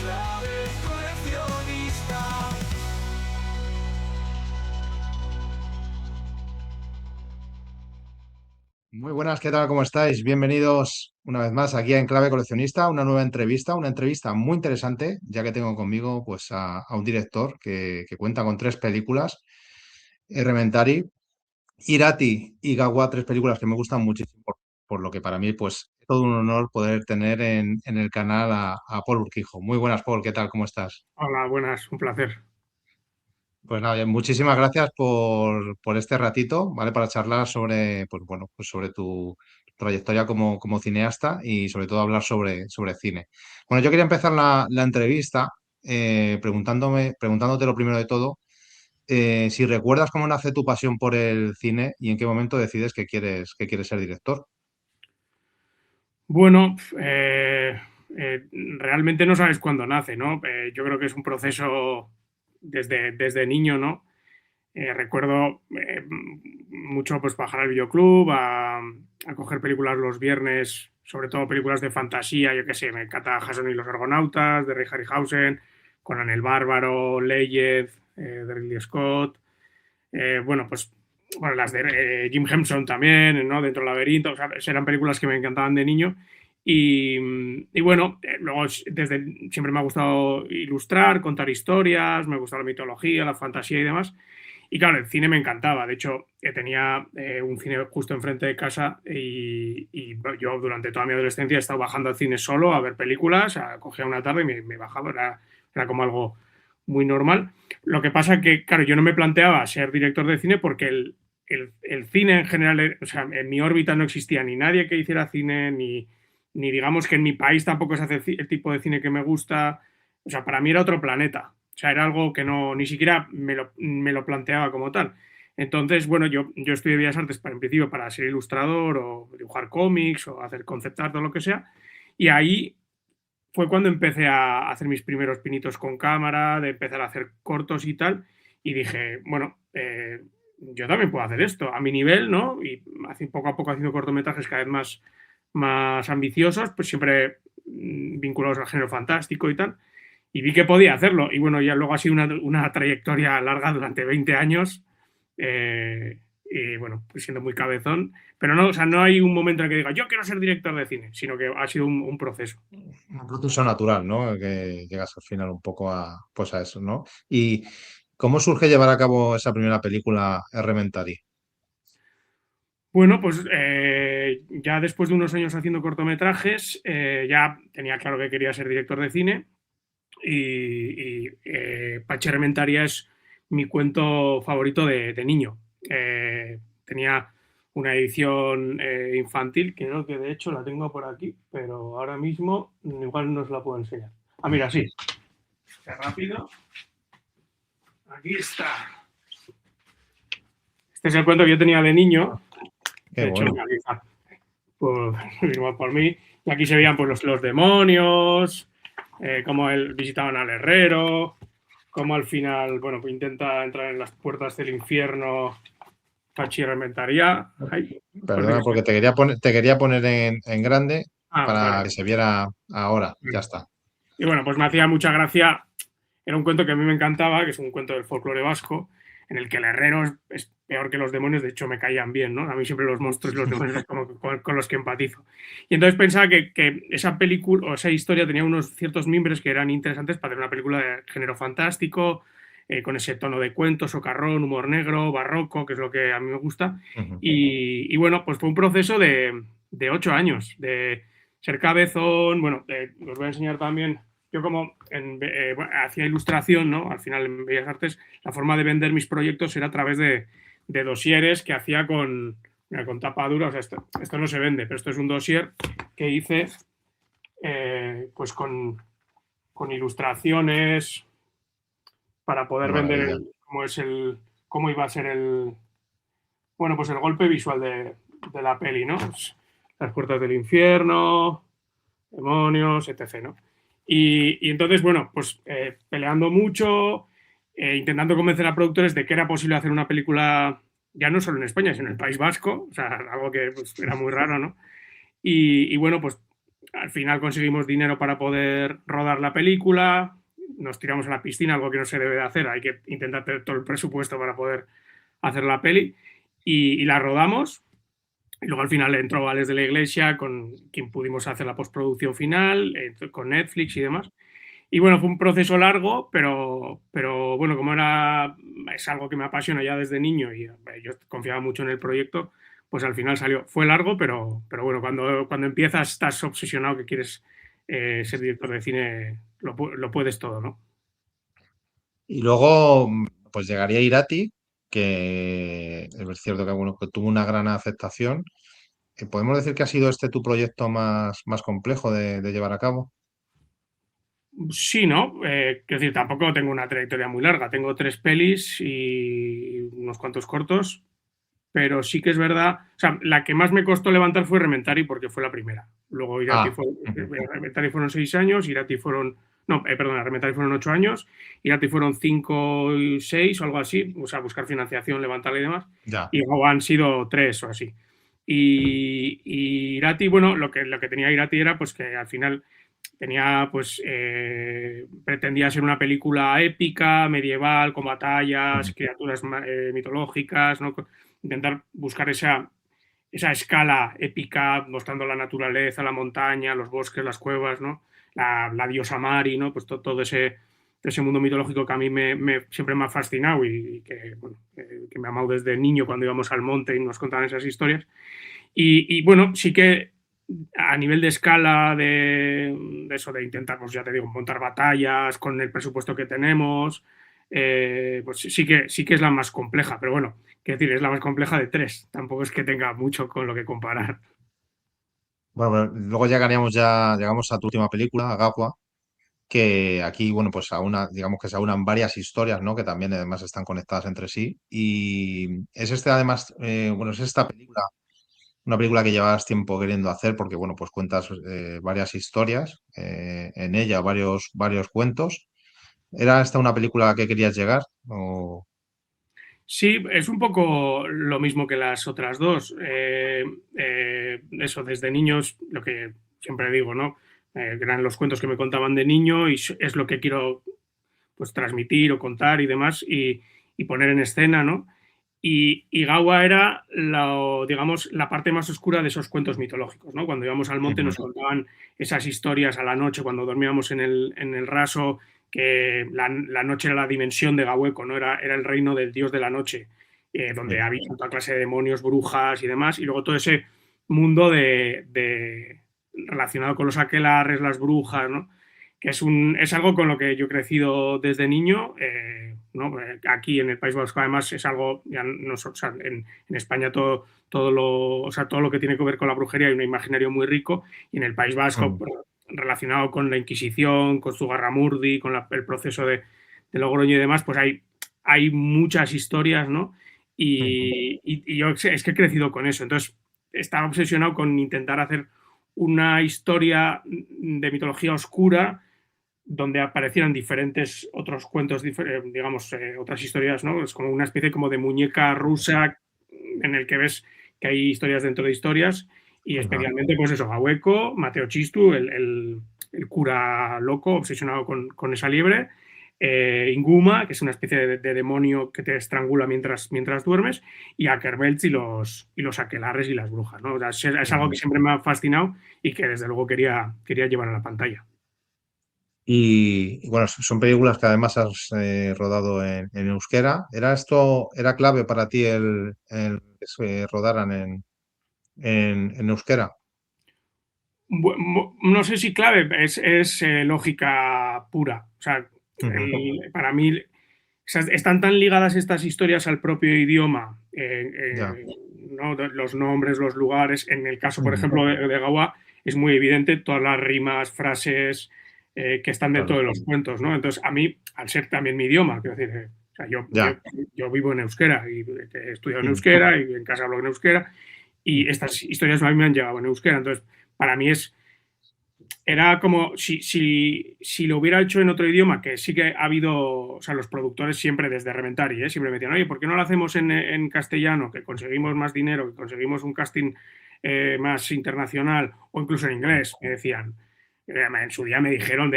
Clave coleccionista. Muy buenas, ¿qué tal? ¿Cómo estáis? Bienvenidos una vez más aquí a Enclave Coleccionista, una nueva entrevista, una entrevista muy interesante, ya que tengo conmigo pues, a un director que cuenta con tres películas, Rementari, Irati y Gawa, tres películas que me gustan muchísimo, por lo que para mí pues es todo un honor poder tener en el canal a Paul Urquijo. Muy buenas, Paul, ¿qué tal? ¿Cómo estás? Hola, buenas, un placer. Pues nada, muchísimas gracias por este ratito, ¿vale? Para charlar sobre, pues bueno, pues sobre tu trayectoria como cineasta y sobre todo hablar sobre cine. Bueno, yo quería empezar la entrevista preguntándote lo primero de todo, si recuerdas cómo nace tu pasión por el cine y en qué momento decides que quieres ser director. Bueno, realmente no sabes cuándo nace, ¿no? Yo creo que es un proceso desde niño, ¿no? Recuerdo mucho pues bajar al videoclub, a coger películas los viernes, sobre todo películas de fantasía, yo qué sé, me encanta Jason y los Argonautas, de Ray Harryhausen, Conan el Bárbaro, Leyes, de Ridley Scott. Bueno, pues bueno, las de Jim Henson también, ¿no? Dentro del laberinto, o sea, eran películas que me encantaban de niño. Y bueno, luego desde siempre me ha gustado ilustrar, contar historias, me gusta la mitología, la fantasía y demás. Y claro, el cine me encantaba. De hecho, tenía un cine justo enfrente de casa y yo durante toda mi adolescencia he estado bajando al cine solo a ver películas, cogía una tarde y me bajaba. Era como algo muy normal. Lo que pasa que, claro, yo no me planteaba ser director de cine porque el cine en general, o sea, en mi órbita no existía ni nadie que hiciera cine, ni digamos que en mi país tampoco se hace el tipo de cine que me gusta. O sea, para mí era otro planeta. O sea, era algo que no, ni siquiera me lo planteaba como tal. Entonces, bueno, yo estudié Bellas Artes para, en principio para ser ilustrador o dibujar cómics o hacer concept art o lo que sea. Y ahí fue cuando empecé a hacer mis primeros pinitos con cámara, de empezar a hacer cortos y tal, y dije, bueno, yo también puedo hacer esto a mi nivel, ¿no? Y así poco a poco haciendo cortometrajes cada vez más ambiciosos, pues siempre vinculados al género fantástico y tal, y vi que podía hacerlo. Y bueno, ya luego ha sido una trayectoria larga durante 20 años, y bueno, pues siendo muy cabezón, pero no, o sea, no hay un momento en el que diga, yo quiero ser director de cine, sino que ha sido un proceso. Un proceso natural, ¿no? Que llegas al final un poco pues a eso, ¿no? ¿Y cómo surge llevar a cabo esa primera película, Rementari? Bueno, pues ya después de unos años haciendo cortometrajes, ya tenía claro que quería ser director de cine y Pachi Armentaria es mi cuento favorito de niño. Tenía una edición infantil, que creo que de hecho la tengo por aquí, pero ahora mismo igual no os la puedo enseñar. Ah, mira, sí. Qué rápido. Aquí está. Este es el cuento que yo tenía de niño. Qué De hecho, bueno. aquí está. Firmado por mí. Y aquí se veían pues, los demonios, cómo él visitaban al herrero, cómo al final, bueno, pues intenta entrar en las puertas del infierno Pachi Rementaría. Ay, pues mira, Perdona, porque te quería poner en grande vale. para que se viera ahora. Ya Vale. está. Y bueno, pues me hacía mucha gracia. Era un cuento que a mí me encantaba, que es un cuento del folclore vasco, en el que el herrero es peor que los demonios, de hecho me caían bien, ¿no? A mí siempre los monstruos y los demonios es como con los que empatizo. Y entonces pensaba que esa película o esa historia tenía unos ciertos mimbres que eran interesantes para hacer una película de género fantástico, con ese tono de cuento, socarrón, humor negro, barroco, que es lo que a mí me gusta. Ujú. Y bueno, pues fue un proceso de 8 años, de ser cabezón, bueno, os voy a enseñar también yo como bueno, hacía ilustración, ¿no? Al final en Bellas Artes, la forma de vender mis proyectos era a través de dosieres que hacía mira, con tapa dura. O sea, esto no se vende, pero esto es un dossier que hice pues con ilustraciones para poder vender Maravilla. cómo iba a ser bueno, pues el golpe visual de la peli, ¿no? Pues, las puertas del infierno, demonios, etc., ¿no? Y entonces, bueno, pues peleando mucho, intentando convencer a productores de que era posible hacer una película ya no solo en España, sino en el País Vasco, o sea, algo que pues, era muy raro, ¿no? Y bueno, pues al final conseguimos dinero para poder rodar la película, nos tiramos a la piscina, algo que no se debe de hacer, hay que intentar tener todo el presupuesto para poder hacer la peli, y la rodamos. Y luego al final entró Alex de la Iglesia, con quien pudimos hacer la postproducción final, con Netflix y demás. Y bueno, fue un proceso largo, pero bueno, como es algo que me apasiona ya desde niño y yo confiaba mucho en el proyecto, pues al final salió. Fue largo, pero bueno, cuando empiezas estás obsesionado que quieres ser director de cine, lo puedes todo, ¿no? Y luego, pues llegaría Irati, que es cierto que, bueno, que tuvo una gran aceptación. ¿Podemos decir que ha sido este tu proyecto más complejo de llevar a cabo? Sí, ¿no? Quiero decir, tampoco tengo una trayectoria muy larga. Tengo 3 pelis y unos cuantos cortos, pero sí que es verdad. O sea, la que más me costó levantar fue Rementari porque fue la primera. Luego Ah, ujú, Rementari fueron 6 años, Irati fueron. No, perdona, Rementari fueron 8 años, Irati fueron 5 y 6 o algo así. O sea, buscar financiación, levantarla y demás. ya. Y luego han sido 3 o así. Y Irati, bueno, lo que tenía Irati era pues que al final tenía, pues, pretendía ser una película épica, medieval, con batallas, Mm, criaturas mitológicas, ¿no? Intentar buscar esa escala épica, mostrando la naturaleza, la montaña, los bosques, las cuevas, ¿no? La diosa Mari, ¿no? Pues todo ese mundo mitológico que a mí siempre me ha fascinado y que, bueno, que me ha amado desde niño cuando íbamos al monte y nos contaban esas historias. Y bueno, sí que a nivel de escala de eso, de intentar, pues ya te digo, montar batallas con el presupuesto que tenemos, pues sí que es la más compleja, pero bueno, quiero decir, es la más compleja de 3, tampoco es que tenga mucho con lo que comparar. Bueno, luego llegamos a tu última película, Agapua, que aquí, bueno, pues digamos que se aunan varias historias, ¿no? Que también además están conectadas entre sí. Y es además, bueno, es esta película, una película que llevabas tiempo queriendo hacer, porque, bueno, pues cuentas varias historias en ella, varios cuentos. ¿Era esta una película a la que querías llegar? O... Sí, es un poco lo mismo que las otras dos. Eso, desde niños, lo que siempre digo, ¿no? Eran los cuentos que me contaban de niño y es lo que quiero pues transmitir o contar y demás y poner en escena, ¿no? Y Gawa era, digamos, la parte más oscura de esos cuentos mitológicos, ¿no? Cuando íbamos al monte Ujú, nos contaban esas historias a la noche, cuando dormíamos en el raso, que la noche era la dimensión de Gaweco, ¿no? Era el reino del dios de la noche, donde sí, había toda clase de demonios, brujas y demás, y luego todo ese mundo relacionado con los aquelarres, las brujas, ¿no? Que es algo con lo que yo he crecido desde niño, ¿no? Aquí en el País Vasco además es algo, ya no, o sea, en España todo lo que tiene que ver con la brujería hay un imaginario muy rico y en el País Vasco mm, pues, relacionado con la Inquisición, con Zugarramurdi, con el proceso de Logroño y demás, pues hay muchas historias, ¿no? ujú. Y yo es que he crecido con eso, entonces estaba obsesionado con intentar hacer una historia de mitología oscura donde aparecieran diferentes otros cuentos, digamos, otras historias, ¿no? Es como una especie como de muñeca rusa en el que ves que hay historias dentro de historias y Ajá. especialmente, pues eso, Gaueco, Mateo Chistu, el cura loco obsesionado con esa liebre, Inguma, que es una especie de demonio que te estrangula mientras duermes, y Akerbelch y los aquelarres y las brujas, ¿no? O sea, es algo que Ujú. siempre me ha fascinado y que desde luego quería llevar a la pantalla. Y, bueno, son películas que además has rodado en euskera. ¿Era clave para ti el que se rodaran en euskera? No sé si clave, es lógica pura. O sea, Ujú, para mí están tan ligadas estas historias al propio idioma, ya, ¿no? Los nombres, los lugares. En el caso, por ujú, ejemplo, de Gawa, es muy evidente todas las rimas, frases que están dentro claro, de los cuentos, ¿no? Entonces, a mí, al ser también mi idioma, quiero decir, o sea, ya. yo vivo en euskera y he estudiado en Ujú, euskera y en casa hablo en euskera y estas historias a mí me han llegado en euskera. Entonces, para mí era como si lo hubiera hecho en otro idioma, que sí que ha habido, o sea, los productores siempre desde Rementari, siempre me decían, oye, ¿por qué no lo hacemos en castellano? Que conseguimos más dinero, que conseguimos un casting más internacional o incluso en inglés, me decían. En su día me dijeron,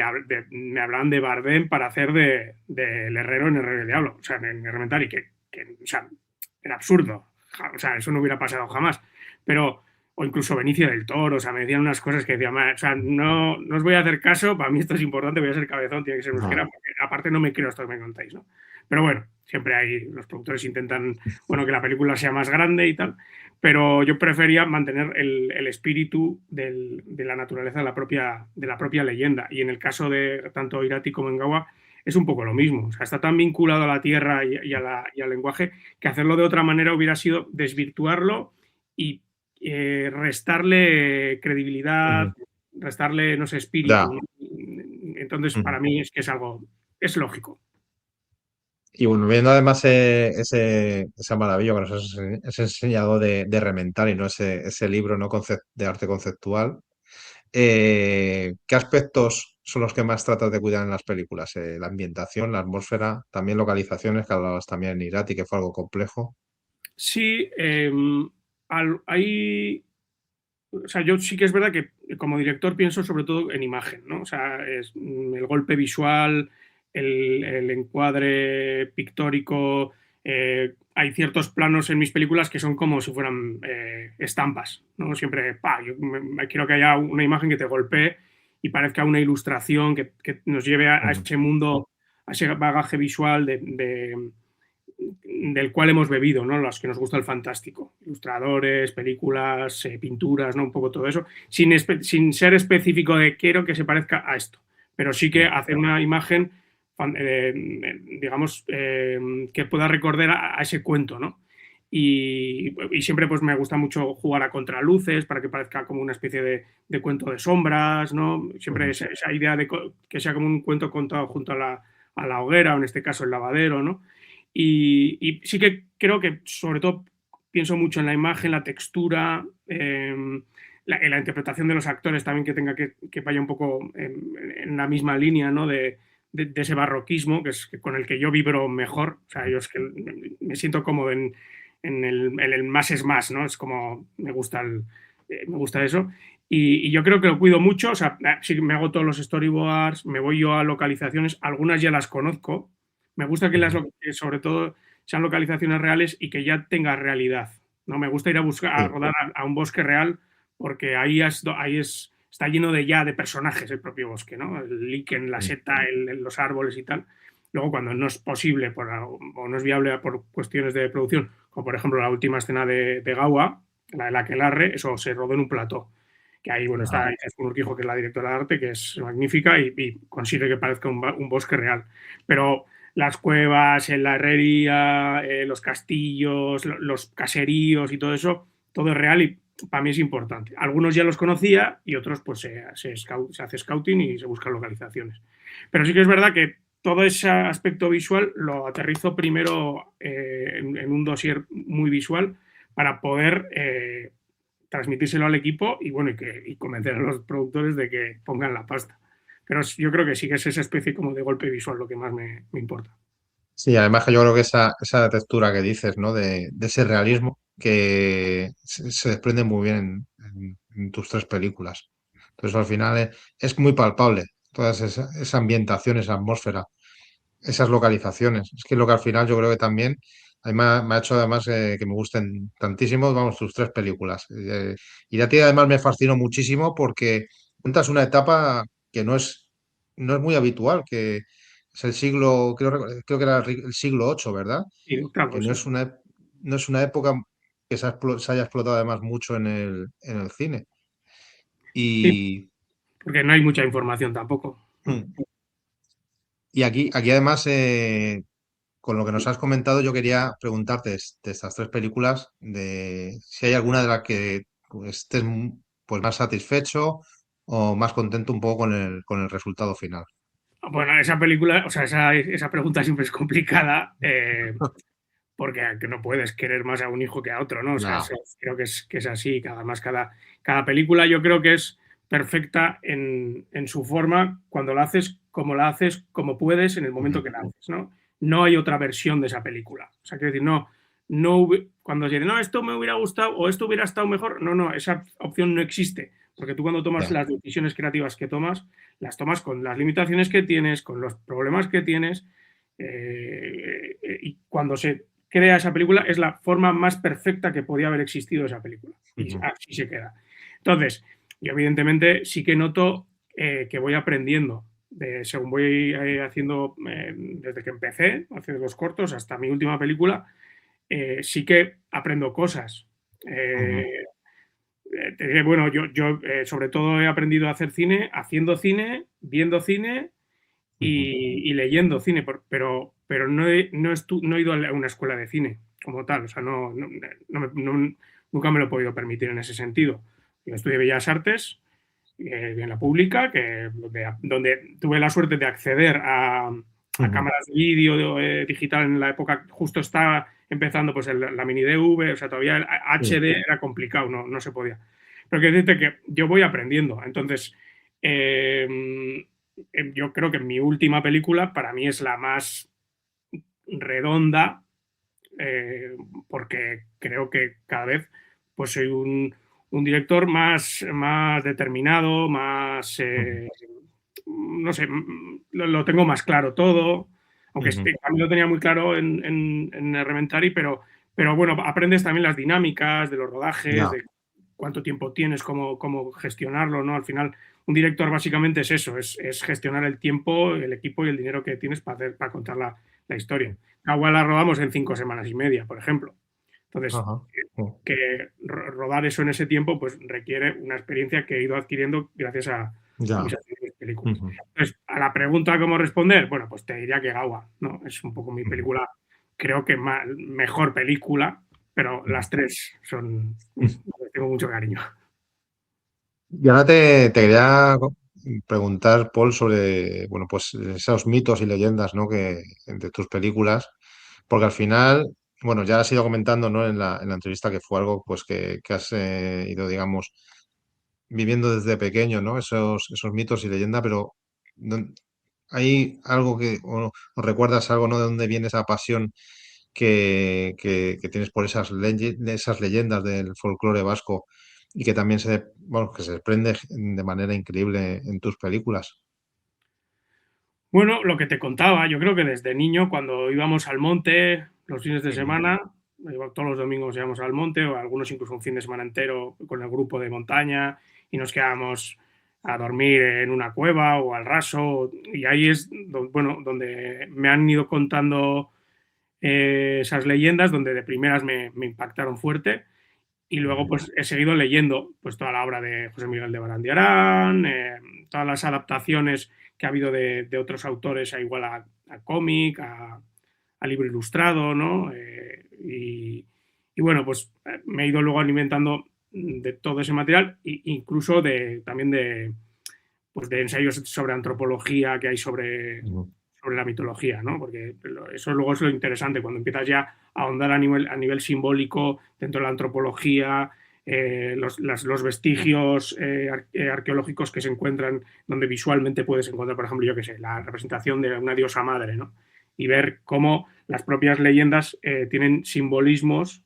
me hablaban de Bardem para hacer del herrero en Herrero y Diablo, o sea, en Elementary, o sea, era absurdo. O sea, eso no hubiera pasado jamás. Pero, o incluso Benicio del Toro, o sea, me decían unas cosas que decían, o sea, no os voy a hacer caso, para mí esto es importante, voy a ser cabezón, tiene que ser euskera, porque aparte no me creo esto que me contáis, ¿no? Pero bueno, siempre hay, los productores intentan, bueno, que la película sea más grande y tal, pero yo prefería mantener el espíritu de la naturaleza de la propia leyenda. Y en el caso de tanto Irati como Engawa, es un poco lo mismo. O sea, está tan vinculado a la tierra y al lenguaje que hacerlo de otra manera hubiera sido desvirtuarlo y restarle credibilidad, restarle, no sé, espíritu, ¿no? Entonces, para mí es que es lógico. Y bueno, viendo además esa maravilla que nos has enseñado de Rementari, ¿no? Ese libro, ¿no? De arte conceptual. ¿Qué aspectos son los que más tratas de cuidar en las películas? La ambientación, la atmósfera, también localizaciones, que hablabas también en Irati, que fue algo complejo. Sí, hay. O sea, yo sí que es verdad que como director pienso sobre todo en imagen, ¿no? O sea, el golpe visual, el encuadre pictórico. Hay ciertos planos en mis películas que son como si fueran estampas, ¿no? Siempre, yo quiero que haya una imagen que te golpee y parezca una ilustración que nos lleve a ese mundo, a ese bagaje visual del cual hemos bebido, ¿no? Los que nos gusta el fantástico. Ilustradores, películas, pinturas, ¿no? Un poco todo eso. Sin ser específico de quiero que se parezca a esto. Pero sí que hacer una imagen, digamos, que pueda recordar a ese cuento, ¿no? Y siempre pues me gusta mucho jugar a contraluces para que parezca como una especie de cuento de sombras, ¿no? Siempre esa idea de que sea como un cuento contado junto a la hoguera, o en este caso el lavadero, ¿no? Y sí que creo que sobre todo pienso mucho en la imagen, la textura, en la interpretación de los actores también que tenga que vaya un poco en la misma línea, ¿no? De ese barroquismo que es con el que yo vibro mejor. O sea, yo es que me siento cómodo en el más es más, ¿no? Es como me gusta eso. Y yo creo que lo cuido mucho. O sea, sí, me hago todos los storyboards, me voy yo a localizaciones, algunas ya las conozco. Me gusta que sobre todo sean localizaciones reales y que ya tenga realidad. ¿No? Me gusta ir a rodar a un bosque real porque está lleno de personajes el propio bosque, ¿no? El liquen, la seta, los árboles y tal. Luego, cuando no es posible o no es viable por cuestiones de producción, como por ejemplo la última escena de Gaua, la del aquelarre, eso se rodó en un plató. Que ahí, bueno, está Izaskun Urquijo, que es la directora de arte, que es magnífica y consigue que parezca un bosque real. Pero las cuevas, la herrería, los castillos, los caseríos y todo eso, todo es real y para mí es importante. Algunos ya los conocía y otros pues se hace scouting y se buscan localizaciones. Pero sí que es verdad que todo ese aspecto visual lo aterrizo primero en un dossier muy visual para poder transmitírselo al equipo y bueno, y convencer a los productores de que pongan la pasta. Pero yo creo que sí que es esa especie como de golpe visual lo que más me importa. Sí, además que yo creo que esa textura que dices, ¿no? De ese realismo que se desprende muy bien en tus tres películas. Entonces al final es muy palpable toda esa ambientación, esa atmósfera, esas localizaciones. Es que lo que al final yo creo que también a mí me ha hecho además que me gusten tantísimo, vamos, tus tres películas. Y a ti además me fascinó muchísimo porque cuentas una etapa que no es muy habitual, que es el siglo, creo que era el siglo VIII, ¿verdad? Y claro, Que sí. no es una época que se haya explotado además mucho en el cine. Sí, Y, porque no hay mucha información tampoco. y aquí además, con lo que nos has comentado, yo quería preguntarte de estas tres películas, de si hay alguna de las que estés pues, más satisfecho o más contento un poco con el resultado final. Bueno, esa película, o sea, esa pregunta siempre es complicada porque que no puedes querer más a un hijo que a otro, ¿no? O sea, No. creo que es así. Cada película yo creo que es perfecta en su forma cuando la haces, como puedes, en el momento que la haces, ¿no? No hay otra versión de esa película. O sea, quiero decir, no, cuando dicen, no, esto me hubiera gustado o esto hubiera estado mejor, no, esa opción no existe. Porque tú cuando tomas Ya. las decisiones creativas que tomas, las tomas con las limitaciones que tienes, con los problemas que tienes, y cuando se crea esa película es la forma más perfecta que podía haber existido esa película. Y Ujú. así se queda. Entonces, yo evidentemente sí que noto que voy aprendiendo. Según voy haciendo, desde que empecé, haciendo los cortos hasta mi última película, sí que aprendo cosas. Ujú. Te diré, bueno, yo sobre todo he aprendido a hacer cine, haciendo cine, viendo cine Ujú. y leyendo cine, pero no he ido a una escuela de cine como tal, o sea, nunca me lo he podido permitir en ese sentido. Yo estudié Bellas Artes en la pública, donde tuve la suerte de acceder a Ujú. cámaras de vídeo digital en la época, justo estaba empezando pues la mini DV, o sea, todavía el Sí. HD era complicado, no se podía. Pero quiero decirte que yo voy aprendiendo, entonces eh, yo creo que mi última película para mí es la más redonda, porque creo que cada vez pues soy un director más determinado, más, Ujú. no sé, lo tengo más claro todo, aunque Ujú. también lo tenía muy claro en Elementary, pero bueno, aprendes también las dinámicas de los rodajes, Ya. de cuánto tiempo tienes, cómo gestionarlo, ¿no? Al final, un director básicamente es eso, es gestionar el tiempo, el equipo y el dinero que tienes para contar la historia. Agua la rodamos en 5 semanas y media, por ejemplo. Entonces, Ajá. Oh. que rodar eso en ese tiempo pues requiere una experiencia que he ido adquiriendo gracias a Ya. mis anteriores películas. Ujú. Entonces, a la pregunta cómo responder, bueno, pues te diría que Gawa, ¿no? Es un poco mi Ujú. película, creo que mejor película, pero Ujú. las tres son, Ujú. tengo mucho cariño. Y ahora te quería preguntar, Paul, sobre, bueno, pues esos mitos y leyendas, ¿no? Que de tus películas, porque al final, bueno, ya has ido comentando, ¿no? En la entrevista que fue algo, pues que has ido, digamos, viviendo desde pequeño, ¿no? Esos mitos y leyendas, pero ¿no- ¿hay algo o recuerdas algo, ¿no? De dónde viene esa pasión que tienes por esas leyendas del folclore vasco y que también bueno, que se desprende de manera increíble en tus películas? Bueno, lo que te contaba, yo creo que desde niño, cuando íbamos al monte los fines de Ujú. semana, todos los domingos íbamos al monte, o algunos incluso un fin de semana entero con el grupo de montaña, y nos quedábamos a dormir en una cueva o al raso, y ahí es bueno, donde me han ido contando esas leyendas, donde de primeras me impactaron fuerte, y luego Ujú. pues he seguido leyendo pues toda la obra de José Miguel de Barandiarán, todas las adaptaciones que ha habido de otros autores, a igual a cómic, a libro ilustrado, ¿no? Y bueno, pues me he ido luego alimentando de todo ese material, incluso también pues de ensayos sobre antropología que hay Ujú. sobre la mitología, ¿no? Porque eso luego es lo interesante, cuando empiezas ya a ahondar a nivel simbólico dentro de la antropología, los vestigios arqueológicos que se encuentran, donde visualmente puedes encontrar, por ejemplo, yo qué sé, la representación de una diosa madre, ¿no? Y ver cómo las propias leyendas tienen simbolismos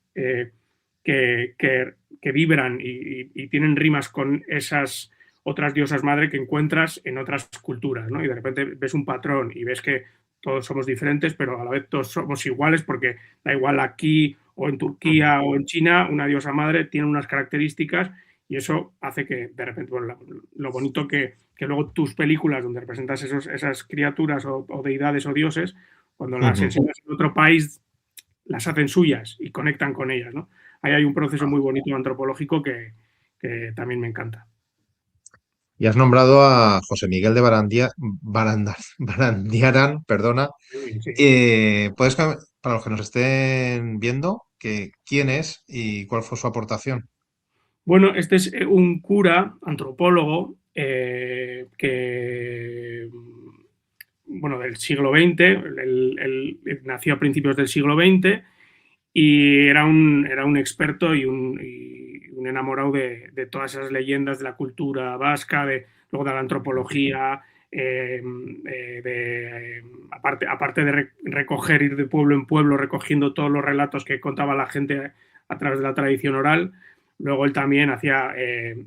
que vibran y tienen rimas con esas otras diosas madre que encuentras en otras culturas, ¿no? Y de repente ves un patrón y ves que todos somos diferentes, pero a la vez todos somos iguales, porque da igual aquí o en Ujú. Turquía o en China, una diosa madre tiene unas características y eso hace que de repente, bueno, lo bonito que luego tus películas donde representas esas criaturas o deidades o dioses, cuando las Ujú. enseñas en otro país, las hacen suyas y conectan con ellas, ¿no? Ahí hay un proceso muy bonito antropológico que también me encanta. Y has nombrado a José Miguel de Barandiarán, perdona. Sí, sí. Para los que nos estén viendo, quién es y cuál fue su aportación? Bueno, este es un cura, antropólogo, que, bueno, del siglo XX, él nació a principios del siglo XX y era un experto y un enamorado de todas esas leyendas de la cultura vasca, luego de la antropología, aparte de recoger, ir de pueblo en pueblo recogiendo todos los relatos que contaba la gente a través de la tradición oral, luego él también hacía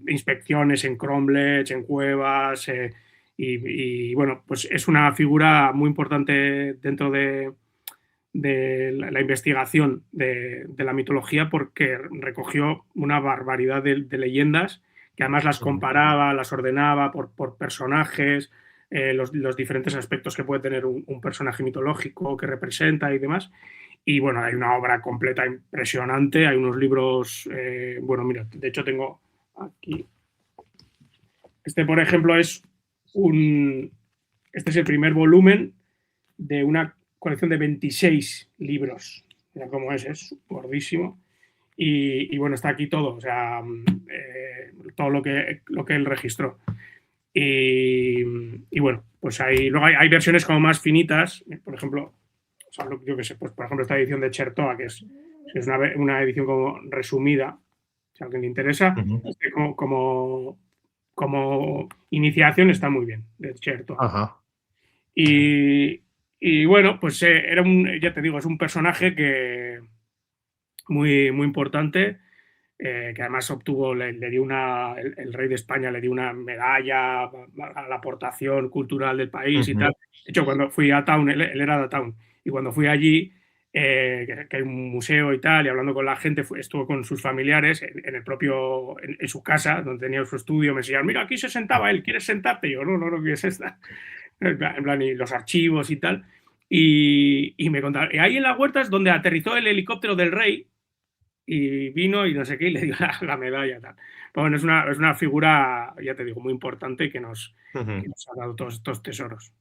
inspecciones en cromlechs, en cuevas, y bueno, pues es una figura muy importante dentro de la investigación de la mitología, porque recogió una barbaridad de leyendas que además las comparaba, las ordenaba por personajes, los diferentes aspectos que puede tener un personaje mitológico que representa y demás. Y bueno, hay una obra completa impresionante, hay unos libros, bueno, mira, de hecho tengo aquí, este por ejemplo este es el primer volumen de una colección de 26 libros. Mira cómo es gordísimo. Y bueno, está aquí todo, o sea, todo lo que él registró. Y bueno, pues luego hay versiones como más finitas, por ejemplo, o sea, yo qué sé, pues por ejemplo esta edición de Chertoa, que es una edición como resumida, si a alguien le interesa, como iniciación está muy bien, de Chertoa. Ajá. Y bueno, pues ya te digo, es un personaje que muy, muy importante, que además obtuvo, le dio el rey de España le dio una medalla a la aportación cultural del país y tal. De hecho, cuando fui a Town, él era de Town, y cuando fui allí, que hay un museo y tal, y hablando con la gente, estuvo con sus familiares en el propio, en su casa, donde tenía su estudio, me enseñaron, mira, aquí se sentaba él, ¿quieres sentarte? Y yo, no quieres estar. En plan, y los archivos y tal. Y me contaron, ahí en la huerta es donde aterrizó el helicóptero del rey y vino y no sé qué, y le dio la medalla y tal. Pero bueno, es una figura, ya te digo, muy importante que nos ha dado todos estos tesoros.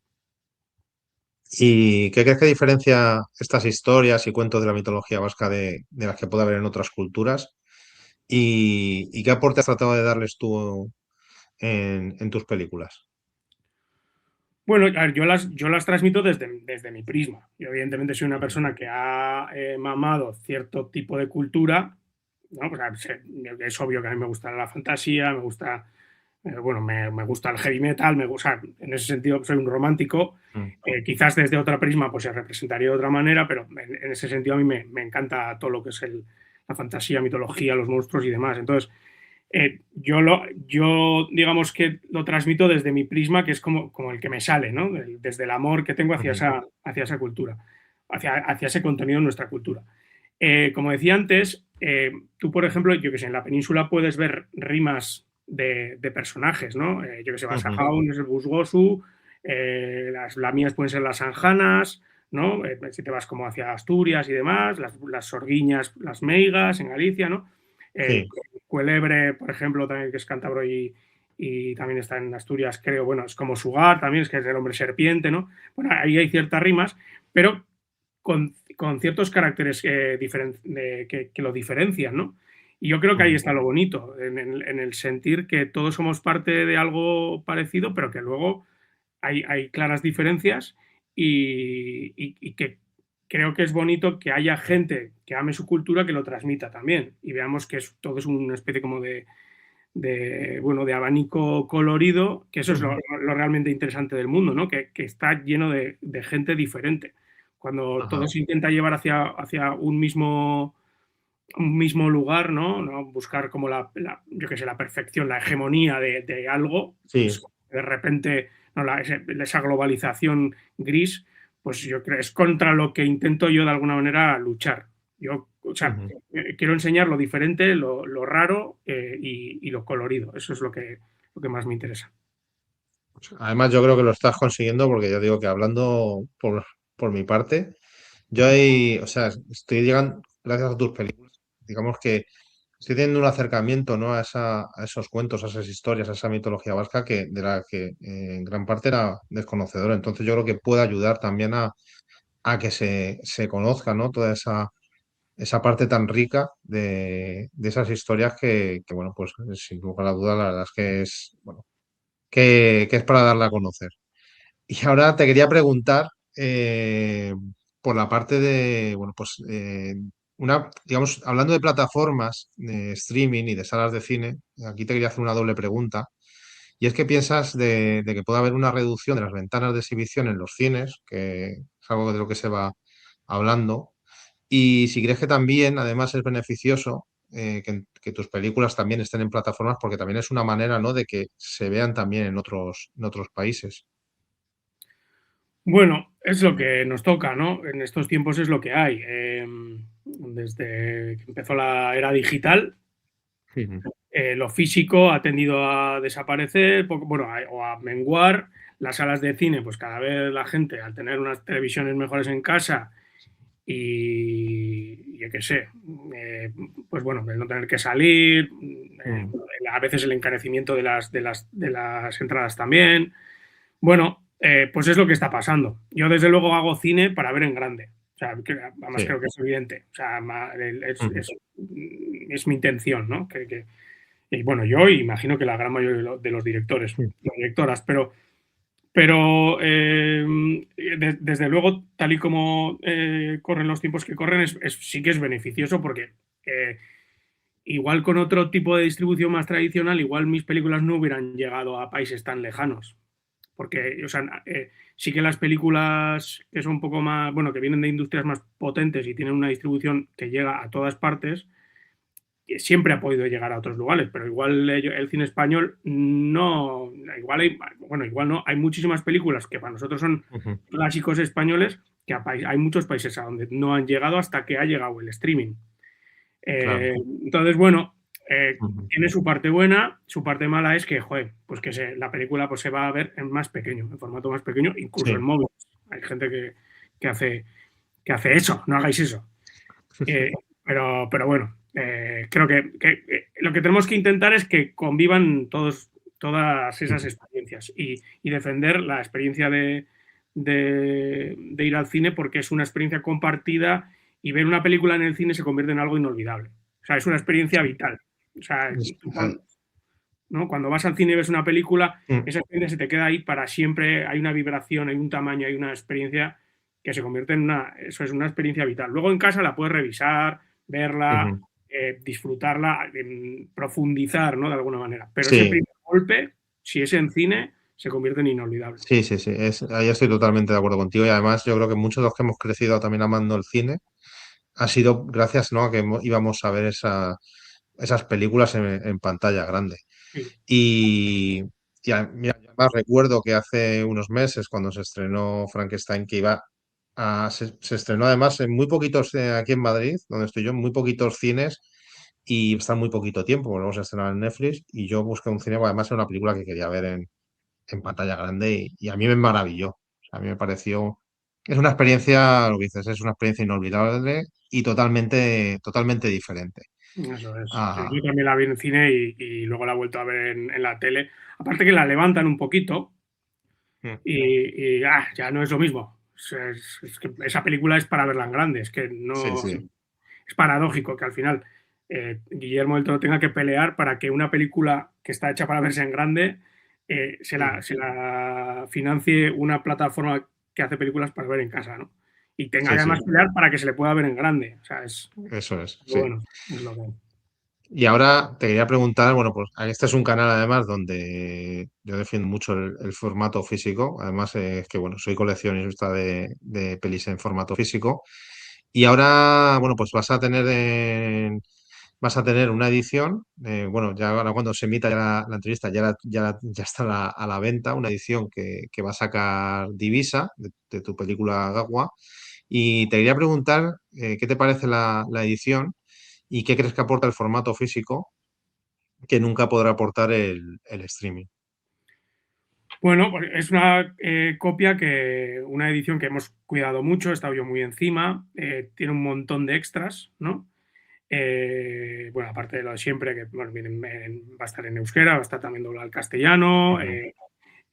¿Y qué crees que diferencia estas historias y cuentos de la mitología vasca de las que puede haber en otras culturas? ¿Y qué aporte has tratado de darles tú en tus películas? Bueno, a ver, yo las transmito desde mi prisma. Yo, evidentemente, soy una persona que ha mamado cierto tipo de cultura, ¿no? Pues, es obvio que a mí me gusta la fantasía, me gusta, bueno, me gusta el heavy metal, me gusta, en ese sentido soy un romántico. Quizás desde otra prisma pues se representaría de otra manera, pero en ese sentido a mí me encanta todo lo que es la fantasía, mitología, los monstruos y demás. Entonces, yo digamos que lo transmito desde mi prisma, que es como el que me sale, ¿no? Desde el amor que tengo hacia esa cultura, hacia ese contenido en nuestra cultura. Como decía antes, tú, por ejemplo, yo que sé, en la península puedes ver rimas de personajes, ¿no? Yo que sé, vas a Jaun, es el Busgosu, las mías pueden ser las anjanas, ¿no? Si te vas como hacia Asturias y demás, las sorguiñas, las meigas en Galicia, ¿no? Sí, Cuelebre, por ejemplo, también que es cántabro y también está en Asturias, creo, bueno, es como Sugar, también es que es el hombre serpiente, ¿no? Bueno, ahí hay ciertas rimas, pero con ciertos caracteres que lo diferencian, ¿no? Y yo creo que ahí está lo bonito, en el sentir que todos somos parte de algo parecido, pero que luego hay claras diferencias y que creo que es bonito que haya gente que ame su cultura que lo transmita también y veamos que todo es una especie como bueno, de abanico colorido, que eso es lo realmente interesante del mundo, ¿no? Que está lleno de gente diferente. Cuando todo ajá, se intenta llevar hacia un mismo lugar, ¿no? Buscar como yo qué sé, la perfección, la hegemonía de algo, pues sí, de repente, ¿no? Esa globalización gris, pues yo creo es contra lo que intento yo de alguna manera luchar. Yo, o sea, quiero enseñar lo diferente, lo raro y lo colorido. Eso es lo que más me interesa. además yo creo que lo estás consiguiendo porque yo digo que hablando por mi parte, yo ahí, o sea, estoy llegando, gracias a tus películas, digamos que estoy teniendo un acercamiento, ¿no? A esos cuentos, a esas historias, a esa mitología vasca de la que en gran parte era desconocedor. Entonces yo creo que puede ayudar también a que se conozca, ¿no? Toda esa parte tan rica de esas historias bueno, pues sin lugar a duda, la verdad es que es, bueno, que es para darla a conocer. Y ahora te quería preguntar por la parte de, bueno, pues digamos, hablando de plataformas de streaming y de salas de cine, aquí te quería hacer una doble pregunta. Y es que piensas de que puede haber una reducción de las ventanas de exhibición en los cines, que es algo de lo que se va hablando. Y si crees que también, además, es beneficioso que tus películas también estén en plataformas, porque también es una manera, ¿no?, de que se vean también en otros países. Bueno, es lo que nos toca, ¿no? En estos tiempos es lo que hay. Desde que empezó la era digital, Ujú. lo físico ha tendido a desaparecer, bueno, o a menguar. Las salas de cine, pues cada vez la gente, al tener unas televisiones mejores en casa y yo qué sé, pues bueno, el no tener que salir, Mm. a veces el encarecimiento de las entradas también. Bueno, pues es lo que está pasando. Yo desde luego hago cine para ver en grande. O sea, además Sí. creo que es evidente. O sea, Ujú. es mi intención, ¿no? Y bueno, yo imagino que la gran mayoría de los directores, Mm. las directoras, pero desde luego, tal y como corren los tiempos que corren, sí que es beneficioso porque eh, igual con otro tipo de distribución más tradicional, igual mis películas no hubieran llegado a países tan lejanos. Porque, o sea, sí que las películas que son un poco más, bueno, que vienen de industrias más potentes y tienen una distribución que llega a todas partes, que siempre ha podido llegar a otros lugares, pero igual el cine español no, igual hay, bueno, igual no, hay muchísimas películas que para nosotros son Ujú. clásicos españoles, que hay muchos países a donde no han llegado hasta que ha llegado el streaming. Claro. Eh, entonces, bueno, Ujú. tiene su parte buena, su parte mala es que, joder, pues que la película pues, se va a ver en más pequeño, en formato más pequeño, incluso en Sí. móvil. Hay gente que hace, que hace eso, no hagáis eso. Eh, pero bueno, creo que lo que tenemos que intentar es que convivan todas esas experiencias y defender la experiencia de ir al cine porque es una experiencia compartida y ver una película en el cine se convierte en algo inolvidable. O sea, es una experiencia vital. O sea, tú Ah, ¿no? Cuando vas al cine y ves una película, mm. esa experiencia se te queda ahí para siempre, hay una vibración, hay un tamaño, hay una experiencia que se convierte en eso es una experiencia vital. Luego en casa la puedes revisar, verla, Ujú. disfrutarla, profundizar, ¿no? De alguna manera. Pero ese Sí, primer golpe, si es en cine, se convierte en inolvidable. sí, sí, sí. Ahí estoy totalmente de acuerdo contigo. Y además yo creo que muchos de los que hemos crecido también amando el cine ha sido gracias, ¿no?, a que íbamos a ver esas películas en pantalla grande. Sí, Y, mira, yo además recuerdo que hace unos meses, cuando se estrenó Frankenstein, que se estrenó además en muy poquitos, aquí en Madrid, donde estoy yo, en muy poquitos cines y está en muy poquito tiempo, luego se estrenó en Netflix y yo busqué un cine, porque además era una película que quería ver en pantalla grande y a mí me maravilló. O sea, a mí me pareció, es una experiencia, lo que dices, es una experiencia inolvidable y totalmente diferente. eso es. Sí, Ah, yo también la vi en cine y luego la he vuelto a ver en la tele. Aparte que la levantan un poquito, mm, ya no es lo mismo. Es que esa película es para verla en grande, es que sí, no sí. es paradójico que al final Guillermo del Toro tenga que pelear para que una película que está hecha para verse en grande Mm, se la financie una plataforma que hace películas para ver en casa, ¿no? Y tenga sí, que además sí, pelear para que se le pueda ver en grande. O sea, eso es, sí. bueno, es lo que hay. Y ahora te quería preguntar, bueno, pues este es un canal además donde yo defiendo mucho el formato físico, además es que, bueno, soy coleccionista de pelis en formato físico y ahora, bueno, pues vas a tener una edición, bueno, ya ahora cuando se emita ya la entrevista ya está a la venta, una edición que va a sacar Divisa de tu película Gagua y te quería preguntar qué te parece la edición y qué crees que aporta el formato físico que nunca podrá aportar el streaming. Bueno, pues es una copia una edición que hemos cuidado mucho, he estado yo muy encima, tiene un montón de extras, ¿no? Bueno, aparte de lo de siempre, que bueno, va a estar en euskera, va a estar también doblado al castellano. Ujú.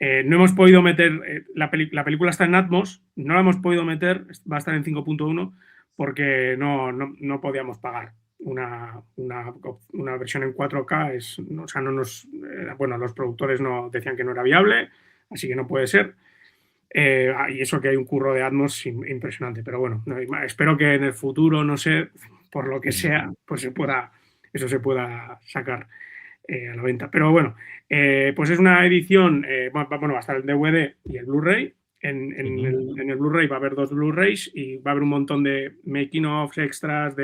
No hemos podido meter, la película está en Atmos, no la hemos podido meter, va a estar en 5.1 porque no podíamos pagar una versión en 4K. O sea, bueno, los productores no decían que no era viable, así que no puede ser. Y eso que hay un curro de Atmos impresionante, pero bueno, espero que en el futuro, no sé, por lo que sea, pues eso se pueda sacar. a la venta. Pero bueno, pues es una edición, bueno, va a estar el DVD y el Blu-ray. En el Blu-ray va a haber 2 Blu-rays y va a haber un montón de making-ofs extras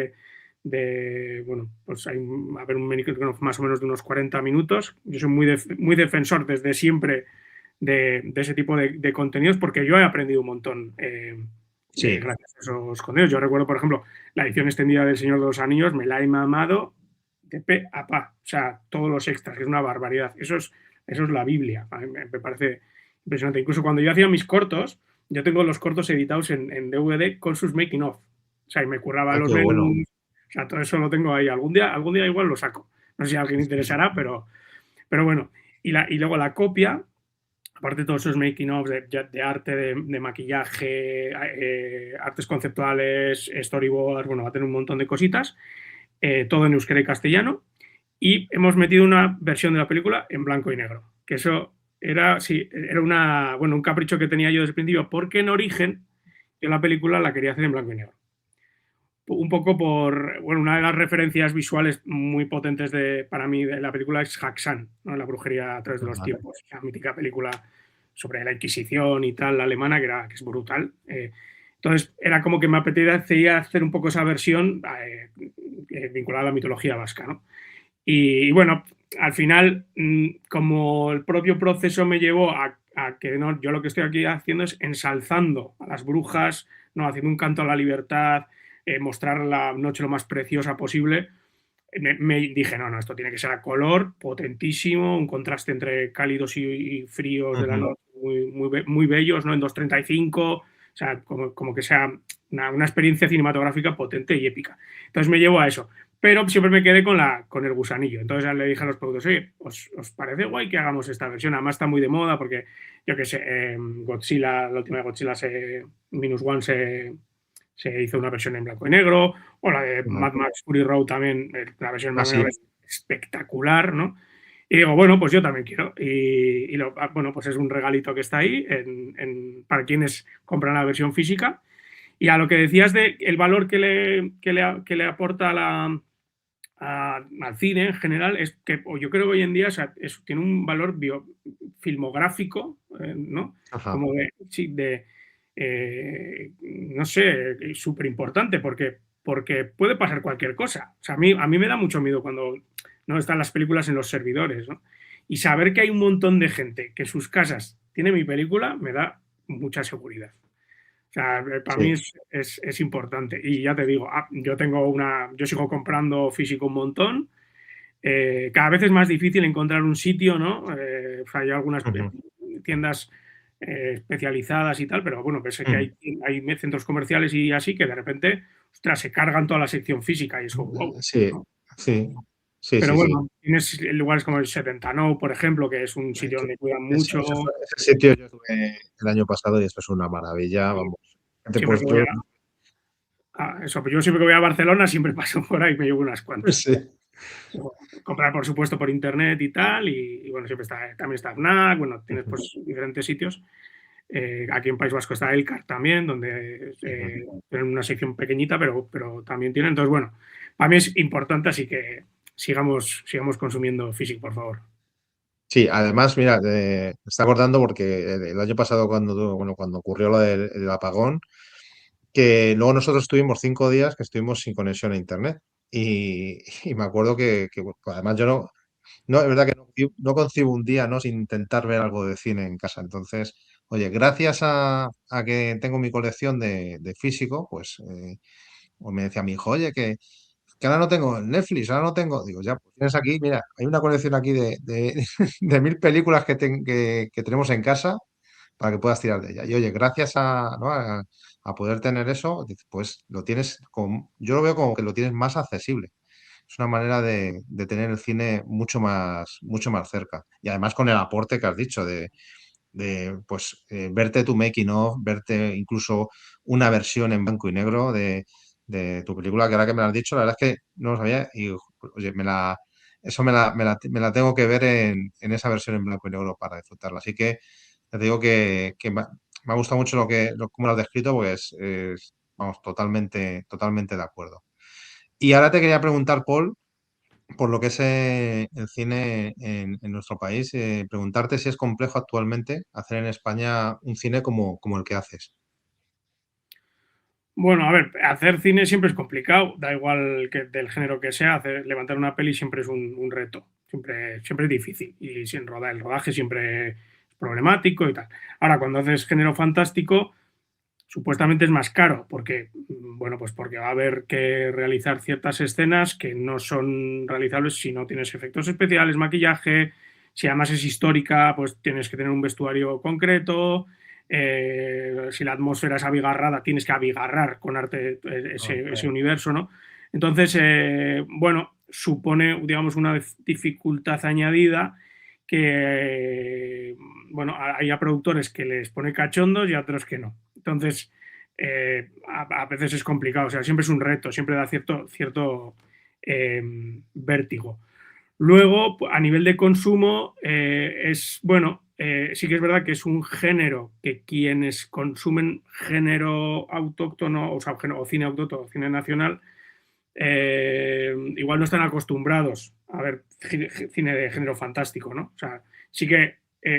bueno, pues va a haber un making-of más o menos de unos 40 minutos. Yo soy muy defensor desde siempre de ese tipo de contenidos porque yo he aprendido un montón Sí, gracias a esos contenidos. Yo recuerdo, por ejemplo, la edición extendida del Señor de los Anillos, me la he mamado de pe a pa. O sea, todos los extras, que es una barbaridad. Eso es la Biblia. A mí me parece impresionante. Incluso cuando yo hacía mis cortos, yo tengo los cortos editados en DVD con sus making of. O sea, y me curraba los qué bueno. menús. O sea, todo eso lo tengo ahí. Algún día igual lo saco. No sé si a alguien le interesará, pero bueno. Y luego la copia, aparte de todos esos making of de arte, de maquillaje, artes conceptuales, storyboard, bueno, va a tener un montón de cositas, todo en euskera y castellano, y hemos metido una versión de la película en blanco y negro, que eso era, sí, era bueno, un capricho que tenía yo desde el principio, porque en origen yo la película la quería hacer en blanco y negro. Un poco bueno, una de las referencias visuales muy potentes para mí de la película es Haxan, ¿no? La brujería a través de los Vale. tiempos, la mítica película sobre la Inquisición y tal, la alemana, que es brutal. Entonces, era como que me apetecía hacer un poco esa versión vinculada a la mitología vasca, ¿no? Y bueno, al final, como el propio proceso me llevó a que no, yo lo que estoy aquí haciendo es ensalzando a las brujas, no haciendo un canto a la libertad, mostrar la noche lo más preciosa posible. Me dije, no, esto tiene que ser a color, potentísimo, un contraste entre cálidos y fríos de la noche muy bellos, ¿no? En 2:35, o sea, como que sea una experiencia cinematográfica potente y épica. Entonces me llevo a eso. Pero siempre me quedé con el gusanillo. Entonces le dije a los productores, oye, ¿os parece guay que hagamos esta versión? Además está muy de moda porque, yo qué sé, Godzilla, la última de Godzilla, Minus One se hizo una versión en blanco y negro, o la de Vale. Mad Max Fury Road también, la versión en blanco y Así. negro es espectacular, ¿no? Y digo, bueno, pues yo también quiero. Bueno, pues es un regalito que está ahí para quienes compran la versión física. Y a lo que decías de el valor que le aporta al cine en general, es que yo creo que hoy en día, o sea, tiene un valor filmográfico, ¿no? Ajá. Como sí, no sé, súper importante, porque puede pasar cualquier cosa. O sea, a mí me da mucho miedo cuando no están las películas en los servidores, ¿no? Y saber que hay un montón de gente que en sus casas tiene mi película me da mucha seguridad. O sea, para mí Sí. es importante. Y ya te digo, yo sigo comprando físico un montón. Cada vez es más difícil encontrar un sitio, ¿no? O sea, hay algunas Ujú. tiendas especializadas y tal, pero bueno, pensé que Mm. hay centros comerciales y así que de repente, ostras, se cargan toda la sección física y eso, wow, Sí, ¿no? sí, sí, Pero sí, sí. bueno, tienes lugares como el Setentano, por ejemplo, que es un sitio Ese, donde cuidan mucho. ese sitio yo estuve el año pasado y esto es una maravilla, vamos. Te Siempre puedes, que voy eso, pues yo siempre que voy a Barcelona siempre paso por ahí, me llevo unas cuantas. sí. Comprar, por supuesto, por internet y tal, y bueno, siempre también está FNAC, bueno, tienes Ujú, pues diferentes sitios. Aquí en País Vasco está Elcar también, donde ujú. tienen una sección pequeñita, pero también tienen. Entonces, bueno, para mí es importante, así que sigamos consumiendo físico, por favor. Sí, además, mira, me está acordando porque el año pasado bueno, cuando ocurrió lo del apagón, que luego nosotros estuvimos 5 días que estuvimos sin conexión a internet. Y me acuerdo bueno, además yo no, es verdad que no concibo un día, ¿no? Sin intentar ver algo de cine en casa. Entonces, oye, gracias a que tengo mi colección de físico, pues me decía mi hijo, oye, que ahora no tengo Netflix, ahora no tengo. Digo, ya, pues tienes aquí, mira, hay una colección aquí de 1000 películas que tenemos en casa para que puedas tirar de ella. Y oye, gracias ¿no? a poder tener eso, pues lo tienes, yo lo veo como que lo tienes más accesible. Es una manera de tener el cine mucho más cerca. Y además con el aporte que has dicho pues, verte tu making of, verte incluso una versión en blanco y negro de tu película, que ahora que me lo has dicho, la verdad es que no lo sabía y, oye, eso me la tengo que ver en esa versión en blanco y negro para disfrutarla. Así que ya te digo que me ha gustado mucho cómo lo has descrito, pues, vamos, totalmente de acuerdo. Y ahora te quería preguntar, Paul, por lo que es el cine en nuestro país, preguntarte si es complejo actualmente hacer en España un cine como el que haces. Bueno, a ver, hacer cine siempre es complicado, da igual que del género que sea, levantar una peli siempre es un reto, siempre es difícil y sin rodar, el rodaje siempre es problemático y tal. Ahora, cuando haces género fantástico, supuestamente es más caro, porque, bueno, pues porque va a haber que realizar ciertas escenas que no son realizables si no tienes efectos especiales, maquillaje, si además es histórica, pues tienes que tener un vestuario concreto, si la atmósfera es abigarrada, tienes que abigarrar con arte ese Ok. universo, ¿no? Entonces, bueno, supone, digamos, una dificultad añadida que, bueno, hay a productores que les pone cachondos y a otros que no. Entonces, a veces es complicado, o sea, siempre es un reto, siempre da cierto vértigo. Luego, a nivel de consumo, es, bueno, sí que es verdad que es un género que quienes consumen género autóctono, o sea, o cine autóctono, o cine nacional, igual no están acostumbrados a ver cine de género fantástico, ¿no? O sea, sí que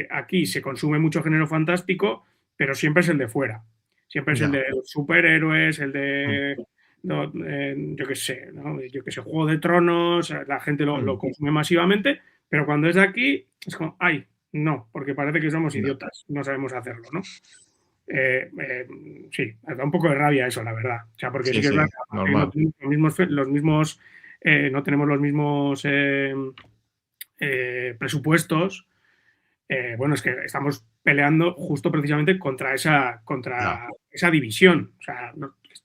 aquí se consume mucho género fantástico, pero siempre es el de fuera. Siempre es el Ya. de los superhéroes, el Mm, de, no, yo qué sé, ¿no? Yo qué sé, Juego de Tronos, la gente lo mm, consume masivamente, pero cuando es de aquí, es como, ay, no, porque parece que somos ya, idiotas, no sabemos hacerlo, ¿no? Sí, da un poco de rabia eso, la verdad. O sea, porque sí sí, que es verdad sí, que aparte que no normal. tenemos no tenemos los mismos presupuestos, bueno, es que estamos peleando justo precisamente Ya. contra esa división. O sea,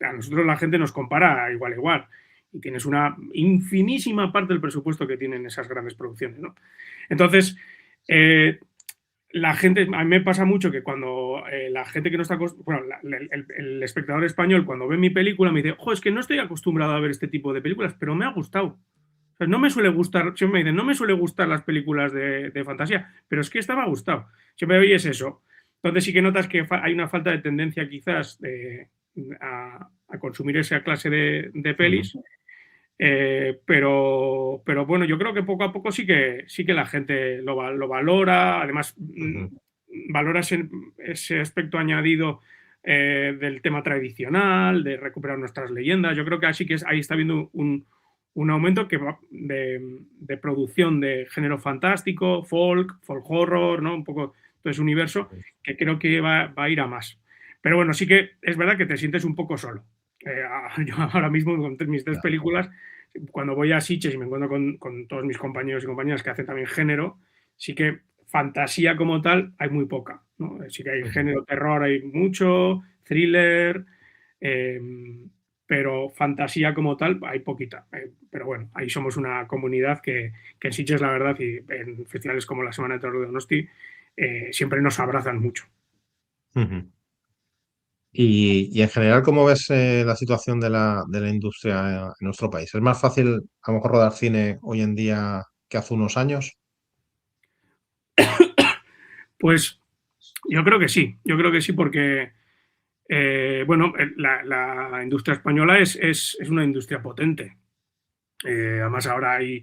a nosotros la gente nos compara igual a igual. Y tienes una infinísima parte del presupuesto que tienen esas grandes producciones, ¿no? Entonces, eh, la gente, a mí me pasa mucho que cuando la gente que no está, bueno, el espectador español cuando ve mi película me dice, ojo, es que no estoy acostumbrado a ver este tipo de películas, pero me ha gustado. O sea, no me suele gustar, siempre me dicen, no me suele gustar las películas de fantasía, pero es que esta me ha gustado. Siempre oyes eso. Entonces sí que notas que hay una falta de tendencia quizás a consumir esa clase de Ujú, pelis, pero bueno, yo creo que poco a poco sí que la gente lo valora, además ujú, valora ese aspecto añadido del tema tradicional, de recuperar nuestras leyendas. Yo creo que así que ahí está habiendo un aumento de producción de género fantástico, folk horror, ¿no? Un poco todo ese universo que creo que va a ir a más. Pero bueno, sí que es verdad que te sientes un poco solo. Yo ahora mismo con mis tres ya. películas, cuando voy a Sitges y me encuentro con todos mis compañeros y compañeras que hacen también género, sí que fantasía como tal hay muy poca, ¿no? Sí que hay Ujú, género terror, hay mucho, thriller, eh, pero fantasía como tal hay poquita. Pero bueno, ahí somos una comunidad que en Sitges, la verdad, y en festivales como la Semana de Terror de Donosti, siempre nos abrazan mucho. ujú. Y en general, ¿cómo ves la situación de la industria en nuestro país? ¿Es más fácil a lo mejor rodar cine hoy en día que hace unos años? Pues yo creo que sí, porque bueno, la industria española es una industria potente. Además, ahora hay,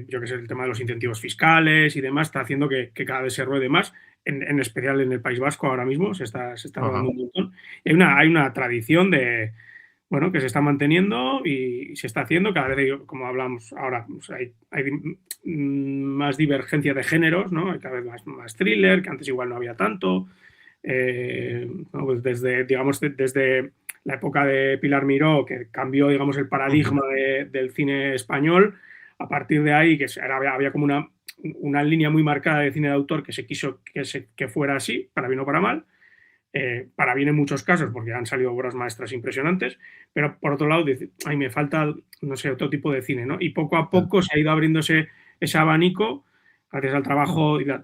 yo que sé, el tema de los incentivos fiscales y demás, está haciendo que cada vez se ruede más, en especial en el País Vasco ahora mismo, se está rodando Ajá. un montón. Y hay una tradición bueno, que se está manteniendo y se está haciendo cada vez, como hablamos ahora, pues hay más divergencia de géneros, ¿no? Hay cada vez más thriller, que antes igual no había tanto. ¿No? Pues digamos, desde la época de Pilar Miró, que cambió, digamos, el Ujú, paradigma del cine español, a partir de ahí, había como una línea muy marcada de cine de autor que se quiso que fuera así, para bien o para mal, para bien en muchos casos, porque han salido obras maestras impresionantes, pero por otro lado, dice, ay, me falta, no sé, otro tipo de cine, ¿no? Y poco a ya. poco se ha ido abriendo ese abanico gracias al trabajo y a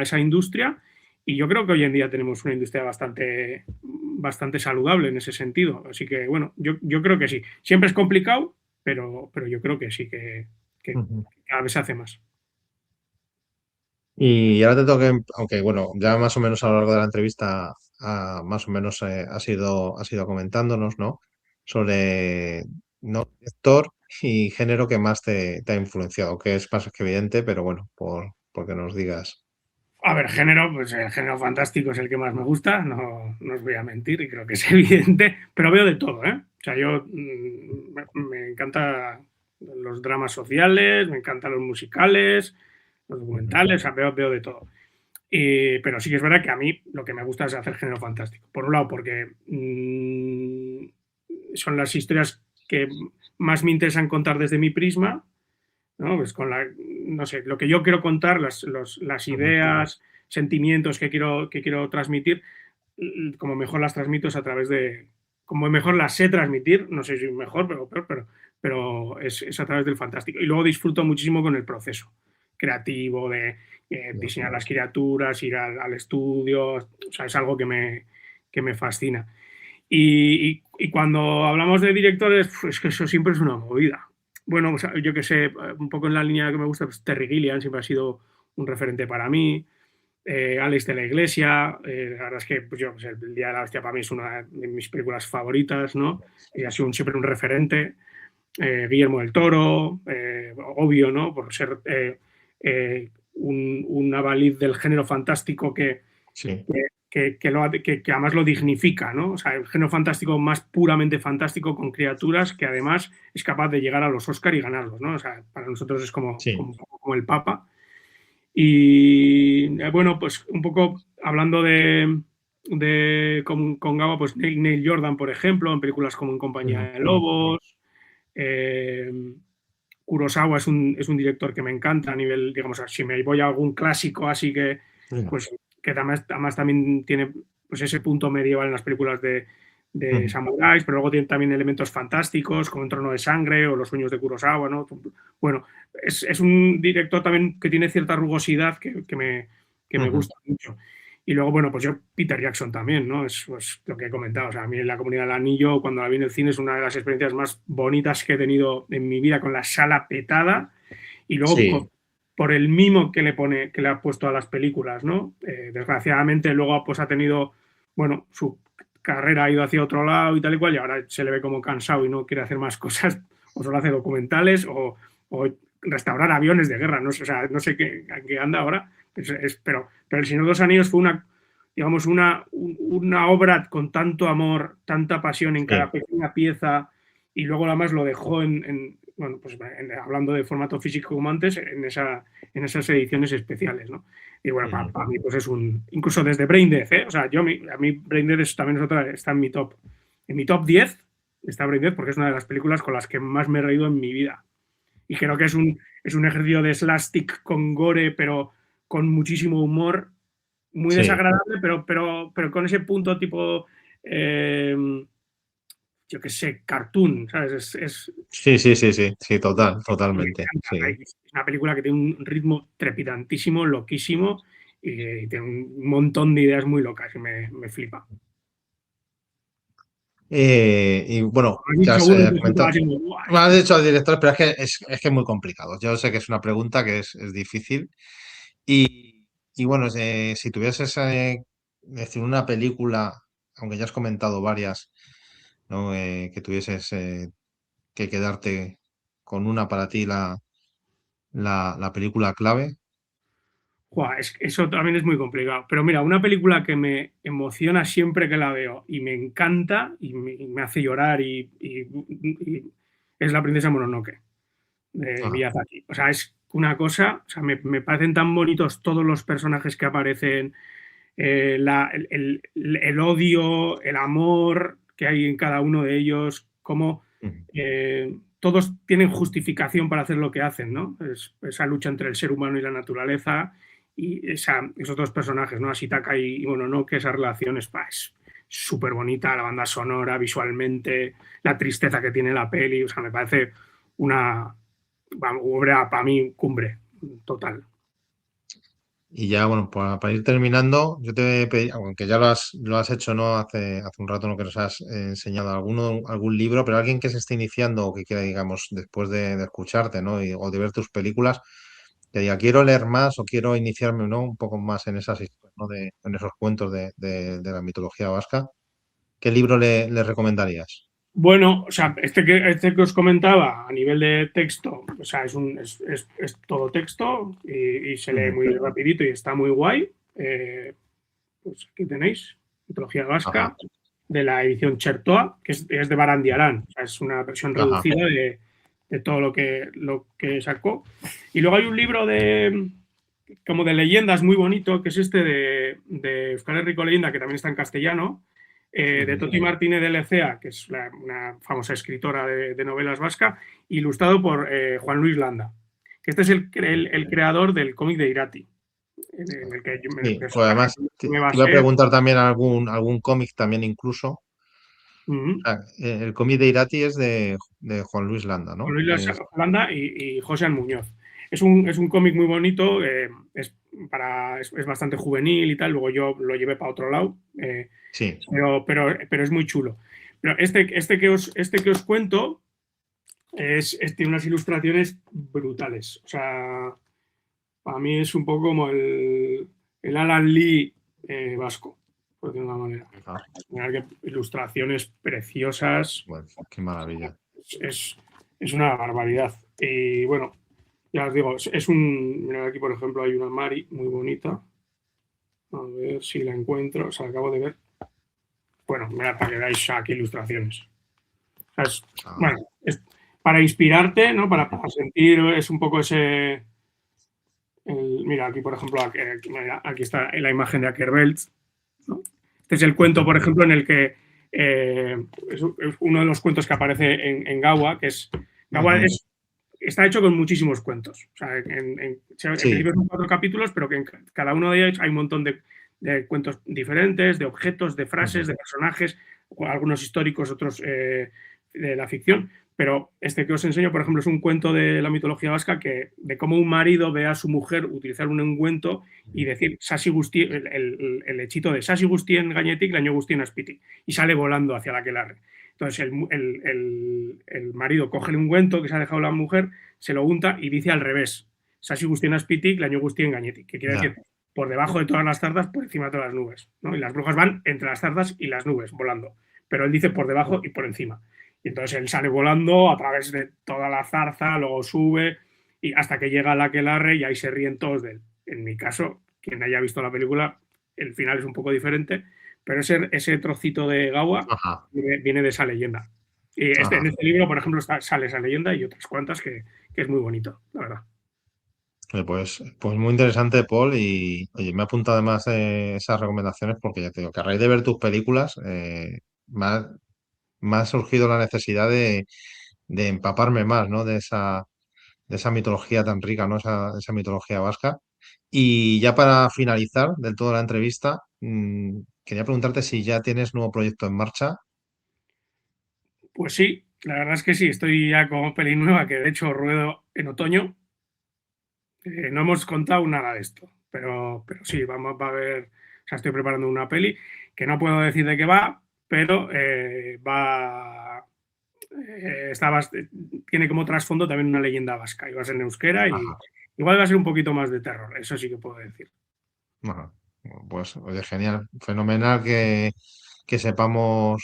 esa industria. Y yo creo que hoy en día tenemos una industria bastante saludable en ese sentido. Así que, bueno, yo creo que sí. Siempre es complicado, pero yo creo que sí, que Ujú. cada vez se hace más. Y ahora te toca, aunque bueno, ya más o menos a lo largo de la entrevista, más o menos has ido comentándonos, ¿no? Sobre, ¿no? Director. y género que más te ha influenciado, que es más que evidente, pero bueno, porque nos digas. A ver, género, pues el género fantástico es el que más me gusta, no os voy a mentir y creo que es evidente, pero veo de todo, ¿eh? O sea, yo me encantan los dramas sociales, me encantan los musicales, los documentales, o sea, veo de todo. Pero sí que es verdad que a mí lo que me gusta es hacer género fantástico. Por un lado, porque son las historias que más me interesan contar desde mi prisma, ¿no? Pues con no sé, lo que yo quiero contar, las Ujú. ideas, sentimientos que quiero transmitir, como mejor las transmito es a través de, como mejor las sé transmitir, no sé si mejor, pero es a través del fantástico. Y luego disfruto muchísimo con el proceso creativo de diseñar las criaturas, ir al estudio, o sea, es algo que me fascina. Y cuando hablamos de directores, pues que eso siempre es una movida. Bueno, pues, yo que sé, un poco en la línea que me gusta, pues Terry Gilliam siempre ha sido un referente para mí. Alex de la Iglesia, la verdad es que pues yo, pues el Día de la Bestia para mí es una de mis películas favoritas, ¿no? Y ha sido siempre un referente. Guillermo del Toro, obvio, ¿no? Por ser un avalid del género fantástico Sí. que además lo dignifica, ¿no? O sea, el género fantástico más puramente fantástico con criaturas que además es capaz de llegar a los Oscar y ganarlos, ¿no? O sea, para nosotros es Sí. como el Papa. Y bueno, pues un poco hablando con Gaba, pues Neil Jordan, por ejemplo, en películas como En compañía Ujú. de lobos. Eh, Kurosawa es un director que me encanta a nivel, digamos, si me voy a algún clásico así Venga. pues, que además también tiene pues, ese punto medieval en las películas de Ujú. samuráis, pero luego tiene también elementos fantásticos como Un trono de sangre o Los sueños de Kurosawa, ¿no? Bueno, es un director también que tiene cierta rugosidad que me Ujú. gusta mucho. Y luego, bueno, pues yo, Peter Jackson también, ¿no? Es pues, lo que he comentado. O sea, a mí en La Comunidad del Anillo, cuando la vi en el cine, es una de las experiencias más bonitas que he tenido en mi vida, con la sala petada y luego Sí. por el mimo que le ha puesto a las películas, ¿no? Desgraciadamente luego pues ha tenido, bueno, su carrera ha ido hacia otro lado y tal y cual, y ahora se le ve como cansado y no quiere hacer más cosas, o solo hace documentales o restaurar aviones de guerra, no sé, o sea, no sé qué anda ahora, pero El Señor de los Anillos fue digamos, una obra con tanto amor, tanta pasión en cada Sí. pequeña pieza, y luego además lo dejó bueno, pues hablando de formato físico como antes, en esas ediciones especiales, ¿no? Y bueno, para Ujú. mí pues es incluso desde Braindead, ¿eh? O sea, a mí Braindead también es otra, está en mi top 10 está Braindead porque es una de las películas con las que más me he reído en mi vida. Y creo que es un ejercicio de slapstick con gore, pero con muchísimo humor, muy Sí. desagradable, pero con ese punto tipo, eh, yo qué sé, cartoon, ¿sabes? Sí, sí, sí, sí, sí, Me totalmente. encanta. Sí. Es una película que tiene un ritmo trepidantísimo, loquísimo, y tiene un montón de ideas muy locas y me flipa. Y bueno, Lo has ya dicho has uno y tú comentado. estabas diciendo, "Buah, Me has dicho al director, pero es que es muy complicado. Yo sé que es una pregunta que es difícil. Y bueno, si tuvieses decir una película, aunque ya has comentado varias, ¿no? Que tuvieses que quedarte con una para ti la película clave. Buah, eso también es muy complicado". Pero mira, una película que me emociona siempre que la veo y me encanta y me hace llorar y es La princesa Mononoke, de Ajá. Miyazaki. O sea, es una cosa, o sea, me parecen tan bonitos todos los personajes que aparecen, el odio, el amor que hay en cada uno de ellos, cómo Ujú. todos tienen justificación para hacer lo que hacen, ¿no? Esa lucha entre el ser humano y la naturaleza y esos dos personajes, ¿no? Ashitaka y Mononoke, esa relación es súper bonita, la banda sonora, visualmente, la tristeza que tiene la peli, o sea, me parece una obra para mí cumbre, total. Y ya, bueno, para ir terminando, yo te pedí, aunque ya lo has hecho, ¿no? Hace un rato, ¿no? Que nos has enseñado algún libro, pero alguien que se esté iniciando o que quiera, digamos, después de escucharte, ¿no? O de ver tus películas, que diga, quiero leer más o quiero iniciarme, ¿no? Un poco más en esas historias, ¿no? En esos cuentos de la mitología vasca, ¿qué libro le recomendarías? Bueno, o sea, este que os comentaba a nivel de texto, o sea, es todo texto y se lee muy rapidito y está muy guay. Pues aquí tenéis, Mitología Ajá, Vasca, de la edición Chertoa, que es de Barandiarán. O sea, es una versión ajá. reducida de todo lo que sacó. Y luego hay un libro como de leyendas muy bonito, que es este de Euskal Herriko Leyenda, que también está en castellano, de Toti Martínez de Lecea, que es una famosa escritora de novelas vasca, ilustrado por Juan Luis Landa, que este es el creador del cómic de Irati, en el que el Sí, pues personaje además me te iba a basé. preguntar también algún cómic también incluso. Uh-huh. El cómic de Irati es de Juan Luis Landa, Con ¿no? Luis Landa y José Muñoz. Es un cómic muy bonito, es bastante juvenil y tal, luego yo lo llevé para otro lado, Sí, pero es muy chulo. Pero este que os cuento tiene unas ilustraciones brutales. O sea, para mí es un poco como el Alan Lee vasco, por decirlo de una manera. ah, Mirad qué ilustraciones preciosas. pues, qué maravilla. Es una barbaridad. Y bueno, ya os digo, mirad aquí, por ejemplo, hay una Mari muy bonita. A ver si la encuentro. O sea, la acabo de ver. Bueno, mirad para que veáis aquí ilustraciones. O sea, Ah, bueno, es para inspirarte, ¿no? Para sentir, es un poco ese. Mira, aquí, por ejemplo, aquí está la imagen de Akerbelt, ¿no? Este es el cuento, por ejemplo, en el que es uno de los cuentos que aparece en Gawa, que es. Gawa está hecho con muchísimos cuentos. O sea, en sí, principio son 4 capítulos, pero que en cada uno de ellos hay un montón de cuentos diferentes, de objetos, de frases, de personajes, algunos históricos, otros de la ficción. Pero este que os enseño, por ejemplo, es un cuento de la mitología vasca de cómo un marido ve a su mujer utilizar un ungüento y decir Sasi Gustien, el hechito de Sasi Gustien Gainetik, Laño Gustien Aspiti, y sale volando hacia la aquelarre. Entonces el marido coge el ungüento que se ha dejado la mujer, se lo unta y dice al revés: Sasi Gustien Aspitik, Laño Gustien Gainetik, que quiere ya. decir por debajo de todas las zardas, por encima de todas las nubes, ¿no? Y las brujas van entre las zardas y las nubes, volando. Pero él dice por debajo y por encima. Y entonces él sale volando a través de toda la zarza, luego sube y hasta que llega a la aquelarre y ahí se ríen todos de él. En mi caso, quien haya visto la película, el final es un poco diferente, pero ese trocito de Gawa Ajá, viene de esa leyenda. Y en ajá. este libro, por ejemplo, sale esa leyenda y otras cuantas que es muy bonito, la verdad. Pues muy interesante, Paul, y oye, me he apuntado además esas recomendaciones porque ya te digo que a raíz de ver tus películas me ha surgido la necesidad de empaparme más, ¿no? De esa mitología tan rica, ¿no? Esa mitología vasca. Y ya para finalizar del todo la entrevista, quería preguntarte si ya tienes nuevo proyecto en marcha. Pues sí, la verdad es que sí, estoy ya con peli nueva, que de hecho ruedo en otoño. No hemos contado nada de esto, pero sí, va a haber, o sea, estoy preparando una peli que no puedo decir de qué va, pero tiene como trasfondo también una leyenda vasca, y va a ser en euskera y Ajá. igual va a ser un poquito más de terror, eso sí que puedo decir. Ajá. Pues oye, genial, fenomenal que sepamos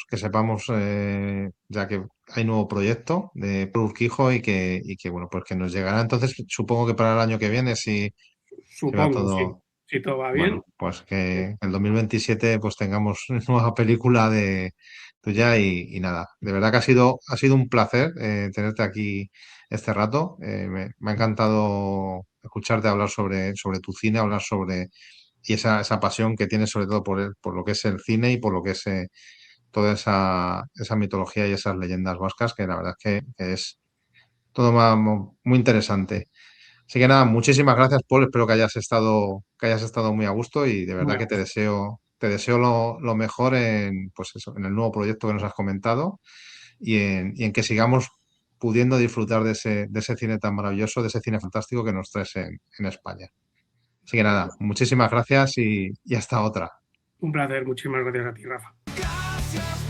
ya que hay nuevo proyecto de Paul Urquijo y que bueno, pues que nos llegará entonces, supongo que para el año que viene, si va Supongo, sí, todo, si todo va bien. bueno, pues que el 2027 pues tengamos nueva película de tuya y nada, de verdad que ha sido un placer tenerte aquí este rato. Me ha encantado escucharte hablar sobre tu cine, hablar sobre y esa pasión que tienes sobre todo por lo que es el cine y por lo que es toda esa mitología y esas leyendas vascas, que la verdad es que es todo muy interesante. Así que nada, muchísimas gracias, Paul. Espero que hayas estado muy a gusto y de verdad Muy que te gusto. deseo lo mejor pues eso, en el nuevo proyecto que nos has comentado y en que sigamos pudiendo disfrutar de ese cine tan maravilloso, de ese cine fantástico que nos traes en España. Así que nada, muchísimas gracias y hasta otra. Un placer, muchísimas gracias a ti, Rafa. Gracias